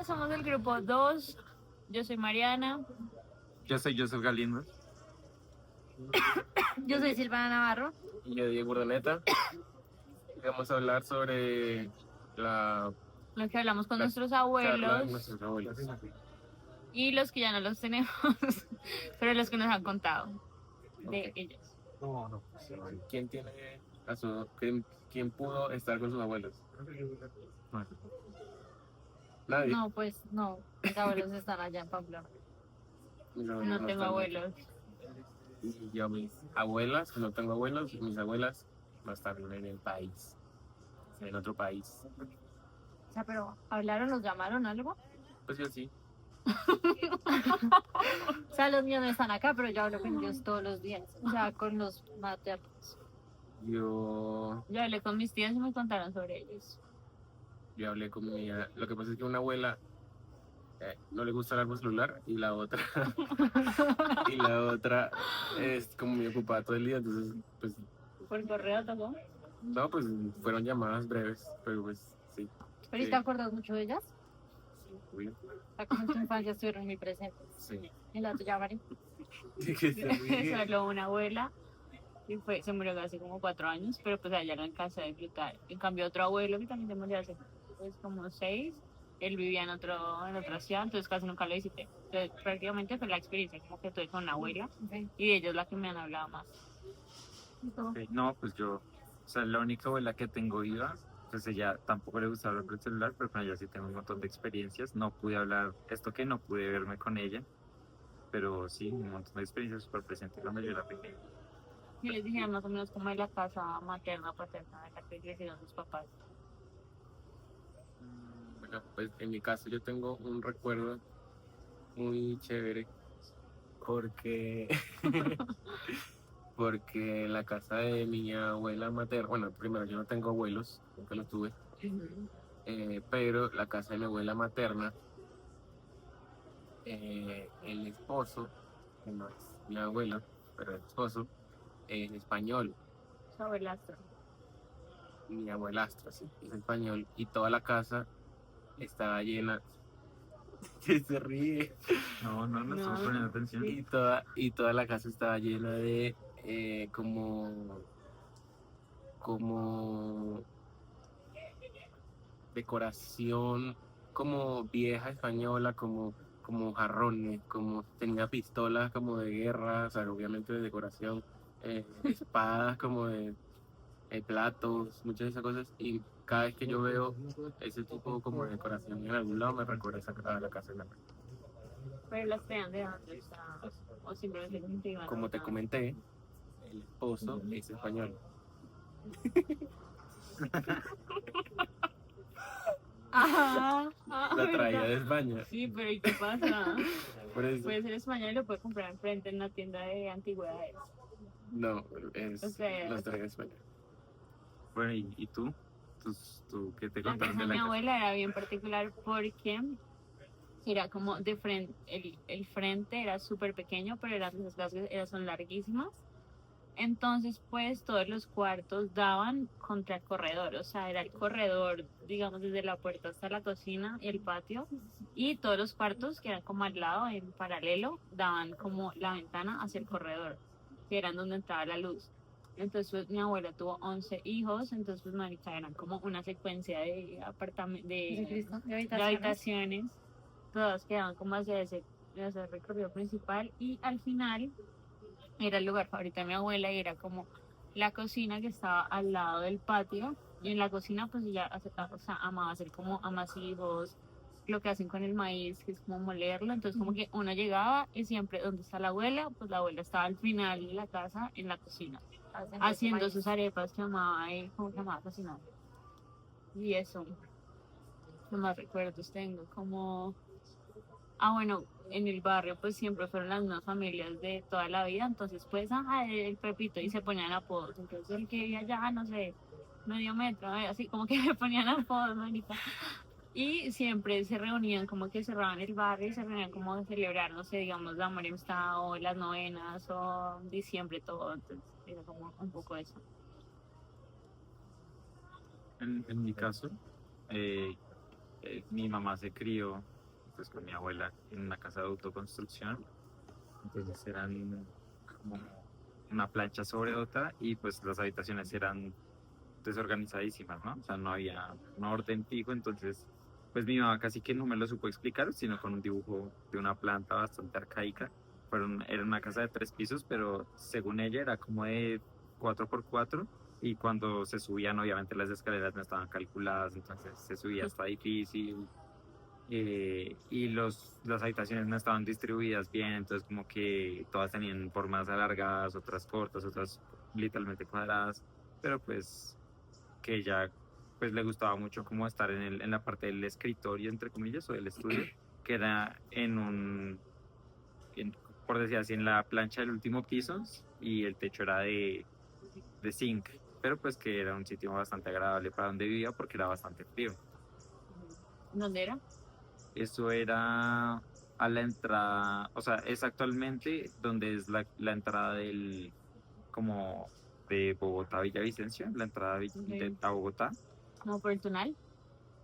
Somos del grupo 2. Yo soy Mariana. Yo soy Joseph Galindo. Yo soy Silvana Navarro. Y yo, Diego Urdaneta. Vamos a hablar sobre Lo que hablamos con la nuestros charla abuelos de nuestros abuelos. y los que ya no los tenemos, pero los que nos han contado de Ok. ellos. ¿Quién tiene quién pudo estar con sus abuelos? Nadie. No, pues no. Mis abuelos están allá en Pamplona. Mis abuelos No tengo están aquí. abuelos. Y yo, mis abuelas, que no tengo abuelos, mis abuelas no están en el país, en otro país. O sea, pero ¿hablaron, los llamaron algo? Pues yo sí. O sea, los míos no están acá, pero yo hablo con ellos todos los días. O sea, con los maternos. Yo Hablé con mis tías y me contaron sobre ellos. hablé con lo que pasa es que una abuela no le gusta el árbol celular y la otra es como muy ocupada todo el día, entonces pues ¿Por correo tocó? no, pues fueron llamadas breves, pero pues sí. ¿Pero y te acuerdas mucho de ellas? Uy, O sea, como en tu infancia estuvieron muy presentes. sí. ¿Y la tuya, Mari? Que se ríe. Solo una abuela y se murió hace como 4 años, pero pues a ella no alcanza a disfrutar. En cambio, otro abuelo que también se murió hace pues, como 6, él vivía en otra ciudad, entonces casi nunca lo visité. Entonces prácticamente fue la experiencia como que tuve con una abuela y de ella es la que me han hablado más. Ok, no, pues yo, o sea, la única abuela que tengo viva, pues ella tampoco le gustaba hablar por el celular, pero con ella sí tengo un montón de experiencias. No pude hablar, esto que no pude verme con ella, pero sí, un montón de experiencias súper presentes cuando yo era pequeño. Y les dijeron más o menos como de la casa materna, paterna, de la que crecieron sus papás. Bueno, pues en mi caso yo tengo un recuerdo muy chévere porque porque en la casa de mi abuela materna, bueno, primero yo no tengo abuelos, nunca los tuve, pero la casa de mi abuela materna, el esposo, que no es mi abuelo, pero el esposo es español, Su abuelastro. mi abuelastro, sí, es español, y toda la casa estaba llena, que se ríe, No estamos poniendo atención. y toda la casa estaba llena de como decoración como vieja española, como jarrones, como tenía pistolas como de guerra, o sea, obviamente de decoración, espadas como de platos, muchas de esas cosas, y cada vez que yo veo ese tipo como de decoración en algún lado me recuerda a la casa de la abuela. Pero las traían de dónde, o simplemente se iban. Como te comenté, el esposo es español. Ajá. La traía de España. Sí, pero ¿y qué pasa? Por eso. Puede ser español y lo puede comprar enfrente en una tienda de antigüedades. No, O sea, los traía de España. Bueno, ¿y tú? ¿Tú qué te la contaron casa de de la mi casa? abuela era bien particular porque era como de frente, el frente era súper pequeño, pero esas casas son larguísimas. Entonces, pues todos los cuartos daban contra el corredor, o sea, era el corredor, digamos, desde la puerta hasta la cocina y el patio, y todos los cuartos que eran como al lado, en paralelo, daban como la ventana hacia el corredor, que eran donde entraba la luz. Entonces, pues, mi abuela tuvo 11 hijos, entonces, pues, marica, eran como una secuencia de apartamentos, de habitaciones, todas quedaban como hacia ese recorrido principal, y al final era el lugar favorito de mi abuela y era como la cocina que estaba al lado del patio. Y en la cocina, pues ella o sea, amaba hacer como amasijos, lo que hacen con el maíz, que es como molerlo. Entonces, como que uno llegaba y siempre, ¿donde está la abuela? Pues la abuela estaba al final de la casa, en la cocina, haciendo sus arepas que amaba y como que amaba cocinar. Y eso, ¿qué más recuerdos tengo? Como bueno, en el barrio pues siempre fueron las mismas familias de toda la vida, entonces pues, el Pepito y se ponían apodos, entonces el que vivía allá, no sé, medio metro, así como que me ponían apodos, marica. Y siempre se reunían, como que cerraban el barrio y se reunían como a celebrar, no sé, digamos, la Amistad o las novenas o diciembre, todo, entonces era como un poco eso. En mi caso, eh, mi mamá se crió pues con mi abuela en una casa de autoconstrucción, entonces eran como una plancha sobre otra y pues las habitaciones eran desorganizadísimas, ¿no? O sea, no había un orden fijo, entonces pues mi mamá casi que no me lo supo explicar, sino con un dibujo de una planta bastante arcaica. Era una casa de 3 pisos, pero según ella era como de 4x4 y cuando se subían obviamente las escaleras no estaban calculadas, entonces se subía hasta difícil y las habitaciones no estaban distribuidas bien, entonces como que todas tenían formas alargadas, otras cortas, otras literalmente cuadradas, pero pues que ella pues le gustaba mucho como estar en la parte del escritorio, entre comillas, o del estudio, que era en- por decir así, en la plancha del último piso y el techo era de zinc, pero pues que era un sitio bastante agradable para donde vivía porque era bastante frío. ¿Dónde era? Eso era a la entrada, o sea, es actualmente donde es la entrada como de Bogotá a Villavicencio, la entrada a Bogotá, No, por el túnel.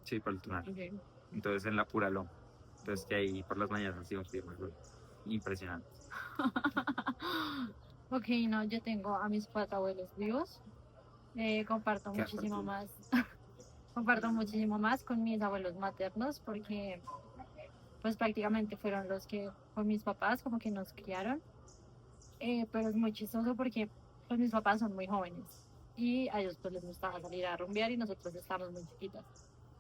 sí, por el túnel. Ok. Entonces en la pura loma. Entonces que ahí por las mañanas hacía un frío muy bueno. Impresionante. Ok, no, yo tengo a mis cuatro abuelos vivos. Comparto Qué muchísimo afortunado. más, comparto muchísimo más con mis abuelos maternos porque pues prácticamente fueron los que con mis papás como que nos criaron. Pero es muy chistoso porque pues mis papás son muy jóvenes y a ellos pues les gustaba salir a rumbear y nosotros estábamos muy chiquitas.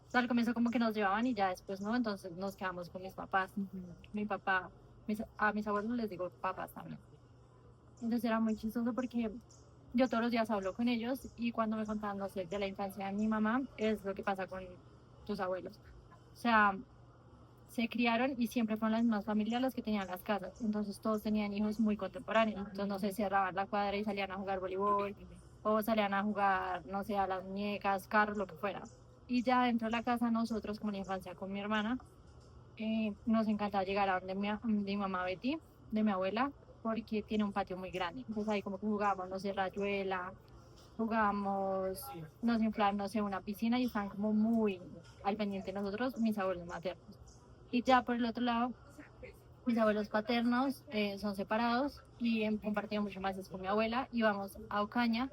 O sea, al comienzo como que nos llevaban y ya después no, entonces nos quedamos con mis papás. Mi papá, a mis abuelos les digo papás también. Entonces era muy chistoso porque yo todos los días hablo con ellos y cuando me contaban, no sé, de la infancia de mi mamá, es lo que pasa con tus abuelos. O sea, se criaron y siempre fueron las mismas familias las que tenían las casas. Entonces todos tenían hijos muy contemporáneos. Entonces no sé, cerraban la cuadra y salían a jugar voleibol o salían a jugar, no sé, a las muñecas, carros, lo que fuera. Y ya dentro de la casa nosotros, como en la infancia con mi hermana, nos encantaba llegar a donde mi mamá Betty, de mi abuela, porque tiene un patio muy grande. Entonces ahí como que jugábamos, no sé, rayuela, jugábamos, nos inflaban, no sé, una piscina y estaban como muy al pendiente de nosotros, mis abuelos maternos. Y ya por el otro lado, mis abuelos paternos son separados y he compartido mucho más con mi abuela. Y vamos a Ocaña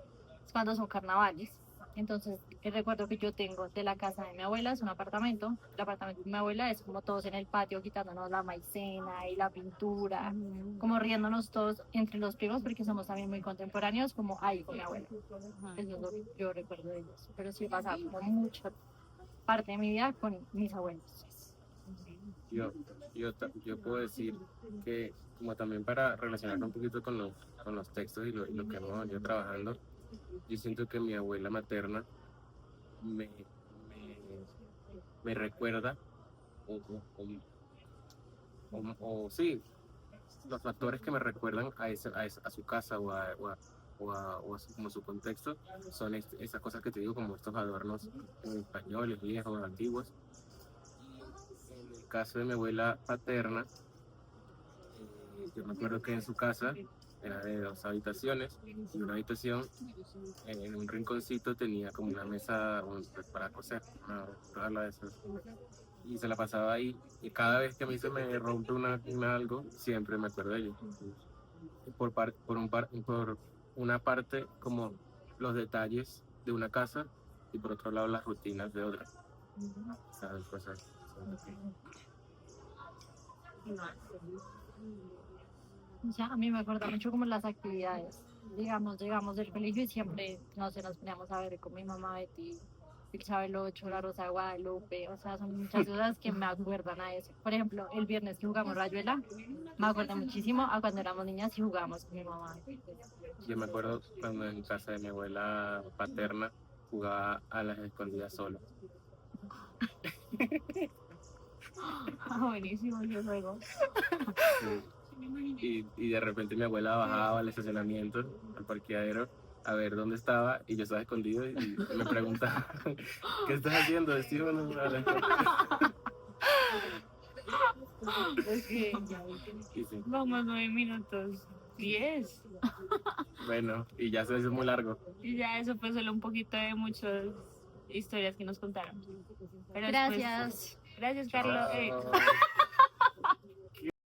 cuando son carnavales. Entonces, el recuerdo que yo tengo de la casa de mi abuela es un apartamento. El apartamento de mi abuela es como todos en el patio quitándonos la maicena y la pintura, como riéndonos todos entre los primos porque somos también muy contemporáneos, como ahí con mi abuela. Eso es lo que yo recuerdo de ellos. Pero sí he pasado como mucha parte de mi vida con mis abuelos. Yo, yo puedo decir que, como también para relacionarlo un poquito con los textos y lo que hemos venido trabajando, yo siento que mi abuela materna me, me recuerda, o, sí, los factores que me recuerdan a su casa o a como su contexto son esas cosas que te digo, como estos adornos españoles, viejos, antiguos. En el caso de mi abuela paterna, yo me acuerdo que en su casa era de 2 habitaciones y una habitación en un rinconcito tenía como una mesa pues, para coser, una tabla de esas. Y se la pasaba ahí y cada vez que a mí se me rompe algo, siempre me acuerdo de ella. Por una parte como los detalles de una casa y por otro lado las rutinas de otra. ¿Sabes? Cosas. O sea, a mí me acuerda mucho como las actividades. Digamos, llegamos del colegio y siempre, no sé, nos poníamos a ver con mi mamá Betty, el Chavo del Ocho, la Rosa de Guadalupe. O sea, son muchas cosas que me acuerdan a eso. Por ejemplo, el viernes que jugamos Rayuela, me acuerdo muchísimo a cuando éramos niñas y jugábamos con mi mamá. Yo me acuerdo cuando en casa de mi abuela paterna jugaba a las escondidas sola. Ah, buenísimo, yo luego. Y de repente mi abuela bajaba al estacionamiento, al parqueadero, a ver dónde estaba y yo estaba escondido y me preguntaba, ¿qué estás haciendo? ¿Estoy jugando a la escondida? Ok. Y sí, Vamos 9 minutos. 10. bueno, y ya se hizo muy largo. Y ya eso fue solo un poquito de muchas historias que nos contaron. Pero después, Gracias. Gracias, Carlos. Chao.